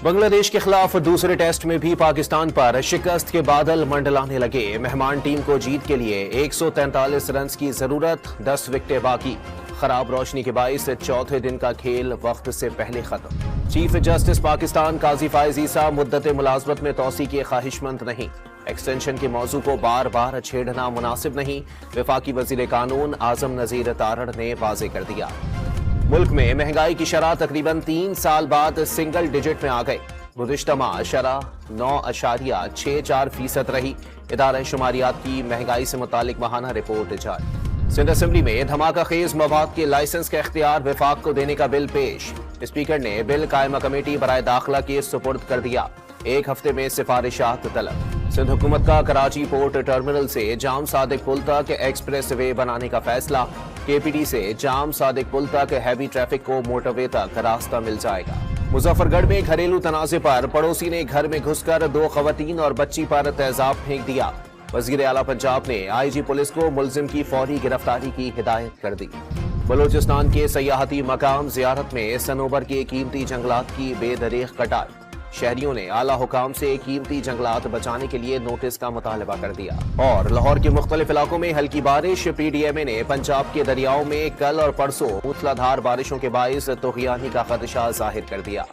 بنگلہ دیش کے خلاف دوسرے ٹیسٹ میں بھی پاکستان پر شکست کے بادل منڈلانے لگے۔ مہمان ٹیم کو جیت کے لیے 143 رنز کی ضرورت، 10 وکٹیں باقی۔ خراب روشنی کے باعث چوتھے دن کا کھیل وقت سے پہلے ختم۔ چیف جسٹس پاکستان قاضی فائز عیسیٰ مدت ملازمت میں توسیع کے خواہش مند نہیں۔ ایکسٹینشن کے موضوع کو بار بار چھیڑنا مناسب نہیں، وفاقی وزیر قانون اعظم نذیر تارڑ نے واضح کر دیا۔ ملک میں مہنگائی کی شرح تقریباً 3 سال بعد سنگل ڈیجٹ میں آ گئی۔ گزشتہ ماہ شرح 9.64% رہی۔ ادارہ شماریات کی مہنگائی سے متعلق ماہانہ رپورٹ جاری۔ سندھ اسمبلی میں دھماکہ خیز مواد کے لائسنس کا اختیار وفاق کو دینے کا بل پیش۔ اسپیکر نے بل قائمہ کمیٹی برائے داخلہ کے سپرد کر دیا۔ 1 ہفتے میں سفارشات طلب۔ سندھ حکومت کا کراچی پورٹ ٹرمنل سے جام صادق پل تک ایکسپریس وے بنانے کا فیصلہ۔ کے پی ڈی سے جام صادق پل تک ہیوی ٹریفک کو موٹر وے تک راستہ مل جائے گا۔ مظفر گڑھ میں گھریلو تنازع پر پڑوسی نے گھر میں گھس کر 2 خواتین اور بچی پر تیزاب پھینک دیا۔ وزیر اعلیٰ پنجاب نے آئی جی پولیس کو ملزم کی فوری گرفتاری کی ہدایت کر دی۔ بلوچستان کے سیاحتی مقام زیارت میں صنوبر کے قیمتی جنگلات کی بے دریغ کٹائی۔ شہریوں نے اعلیٰ حکام سے قیمتی جنگلات بچانے کے لیے نوٹس کا مطالبہ کر دیا۔ اور لاہور کے مختلف علاقوں میں ہلکی بارش۔ پی ڈی ایم اے نے پنجاب کے دریاؤں میں کل اور پرسوں موسلادھار بارشوں کے باعث طغیانی کا خدشہ ظاہر کر دیا۔